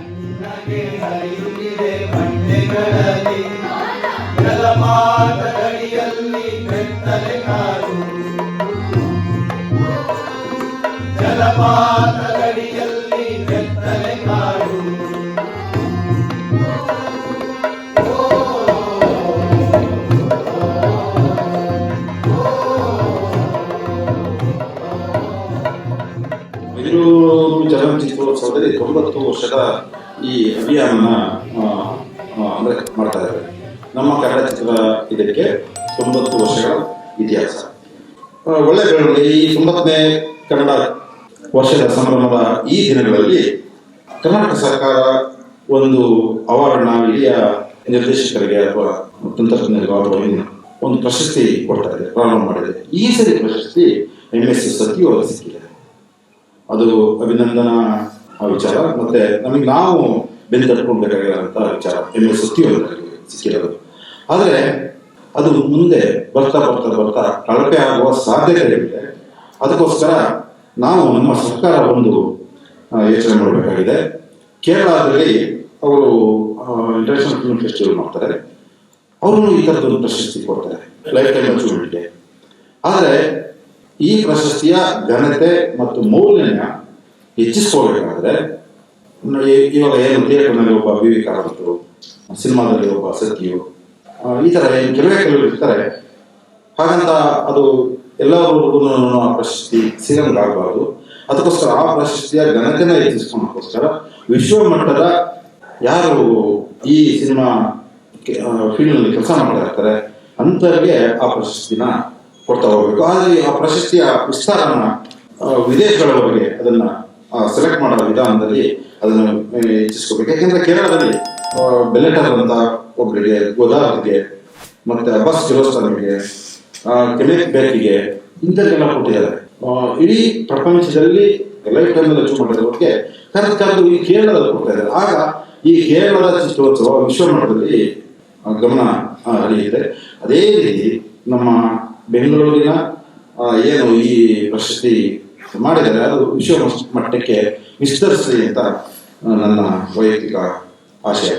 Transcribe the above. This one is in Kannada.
ತಣ್ಣಗೆ ಹರಿಯುತ್ತಿದೆ ಬಂಡೆಗಳಲ್ಲಿ ಜಲಪಾತದಡಿಯಲ್ಲಿ ಬೆತ್ತಲೆ ಕಾಡು ಜಲಪಾತದಡಿಯಲ್ಲಿ ಬೆತ್ತಲೆ ಕಾಡು ಬೆಂಗಳೂರು ಚಲನಚಿತ್ರೋತ್ಸವದಲ್ಲಿ 90 ವರ್ಷದ ಈ ಅಭಿಯಾನ ಅಂದರೆ ಮಾಡ್ತಾ ಇದ್ದಾರೆ. ನಮ್ಮ ಕನ್ನಡ ಚಿತ್ರ ಇದಕ್ಕೆ 90 ವರ್ಷಗಳ ಇತಿಹಾಸ. ಒಳ್ಳೆ ಬೆಳವಣಿಗೆ. ಈ 90ನೇ ಕನ್ನಡ ವರ್ಷದ ಸಂಭ್ರಮದ ಈ ದಿನಗಳಲ್ಲಿ ಕರ್ನಾಟಕ ಸರ್ಕಾರ ಒಂದು ಅವಾರ್ಡ್ನ ಹಿರಿಯ ನಿರ್ದೇಶಕರಿಗೆ ಅಥವಾ ತಂತ್ರಜ್ಞರಿಗೆ ಒಂದು ಪ್ರಶಸ್ತಿ ಕೊಡ್ತಾ ಇದೆ, ಪ್ರಾರಂಭ ಮಾಡಿದೆ. ಈ ಸರಿ ಪ್ರಶಸ್ತಿ MS ಸತ್ಯು ಅವರಿಗೆ ಸಿಕ್ಕಿದೆ. ಅದು ಅಭಿನಂದನಾ ವಿಚಾರ. ಮತ್ತೆ ನಮಗೆ ನಾವು ಬೆನ್ನು ತಟ್ಕೊಳ್ಬೇಕಾಗಿರೋಂಥ ವಿಚಾರ MS ಸತ್ಯು ಅವರಿಗೆ ಸಿಕ್ಕಿರೋದು. ಆದರೆ ಅದು ಮುಂದೆ ಬರ್ತಾ ಬರ್ತಾ ಬರ್ತಾ ಕಳಪೆ ಆಗುವ ಸಾಧ್ಯತೆ ಇದೆ. ಅದಕ್ಕೋಸ್ಕರ ನಾವು ನಮ್ಮ ಸರ್ಕಾರ ಒಂದು ಯೋಚನೆ ಮಾಡಬೇಕಾಗಿದೆ. ಕೇರಳದಲ್ಲಿ ಅವರು ಇಂಟರ್ನ್ಯಾಷನಲ್ ಫಿಲ್ಮ್ ಫೆಸ್ಟಿವಲ್ ಮಾಡ್ತಾರೆ. ಅವರು ಈ ಥರದೊಂದು ಪ್ರಶಸ್ತಿ ಕೊಡ್ತಾರೆ, ಲೈಫ್ ಟೈಮ್ ಅಚೀವ್ಮೆಂಟ್ಗೆ. ಆದರೆ ಈ ಪ್ರಶಸ್ತಿಯ ಘನತೆ ಮತ್ತು ಮೌಲ್ಯನ ಹೆಚ್ಚಿಸ್ಕೋಬೇಕಾದ್ರೆ ಇವಾಗ ಏನು ಥಿಯೇಟರ್ನಲ್ಲಿ ಒಬ್ಬ BV ಕಾರಂತರು, ಸಿನಿಮಾದಲ್ಲಿ ಒಬ್ಬ ಸತ್ಯು, ಈ ಥರ ಕೆಲವರು ಇರ್ತಾರೆ. ಹಾಗಂತ ಅದು ಎಲ್ಲರಿಗೂ ಆ ಪ್ರಶಸ್ತಿ ಸಿಗಂಗಾಗಬಾರ್ದು. ಅದಕ್ಕೋಸ್ಕರ ಆ ಪ್ರಶಸ್ತಿಯ ಘನತೆನ ಹೆಚ್ಚಿಸ್ಕೊಳ್ಳೋಕ್ಕೋಸ್ಕರ ವಿಶ್ವಮಟ್ಟದ ಯಾರು ಈ ಸಿನಿಮಾ ಫೀಲ್ಡ್ನಲ್ಲಿ ಕೆಲಸ ಮಾಡ್ತಾ ಇರ್ತಾರೆ ಅಂಥವ್ರಿಗೆ ಆ ಪ್ರಶಸ್ತಿನ ಕೊಡ್ತಾ ಹೋಗ್ಬೇಕು. ಆದರೆ ಆ ಪ್ರಶಸ್ತಿಯ ವಿಸ್ತಾರನ ವಿದೇಶಗಳವರೆಗೆ ಅದನ್ನ ಸೆಲೆಕ್ಟ್ ಮಾಡೋ ವಿಧಾನದಲ್ಲಿ ಅದನ್ನು ಹೆಚ್ಚಿಸ್ಕೋಬೇಕು. ಯಾಕೆಂದ್ರೆ ಕೇರಳದಲ್ಲಿ ಬೆಲೆಟರ್ ಅಂತ ಒಬ್ಬರಿಗೆ, ಗೋದಾವರಿಗೆ, ಮತ್ತೆ ಅಬ್ಬಾಸ್ ಕಿರೋಸ್ತಾನಿಗೆ, ಕೆನೆತ್ ಬೇಕಿಗೆ ಇಂಥದ್ದೆಲ್ಲ ಕೊಟ್ಟಿದ್ದಾರೆ. ಇಡೀ ಪ್ರಪಂಚದಲ್ಲಿ ಲೈಫ್ ಟೈಮಲ್ಲಿ ಅಚೀವ್ ಮಾಡಿರೋರಿಗೆ ಕರೆದು ಈ ಕೇರಳದಲ್ಲಿ ಕೊಡ್ತಾ ಇದ್ದಾರೆ. ಆಗ ಈ ಕೇರಳದ ಚಿತ್ರೋತ್ಸವ ವಿಶ್ವಮಟ್ಟದಲ್ಲಿ ಗಮನ ಹರಿಯುತ್ತೆ. ಅದೇ ರೀತಿ ನಮ್ಮ ಬೆಂಗಳೂರಿನ ಏನು ಈ ಪ್ರಶಸ್ತಿ ಮಾಡಿದರೆ ಅದು ವಿಶ್ವ ಮಟ್ಟಕ್ಕೆ ವಿಸ್ತರಿಸಲಿ ಅಂತ ನನ್ನ ವೈಯಕ್ತಿಕ ಆಶಯ.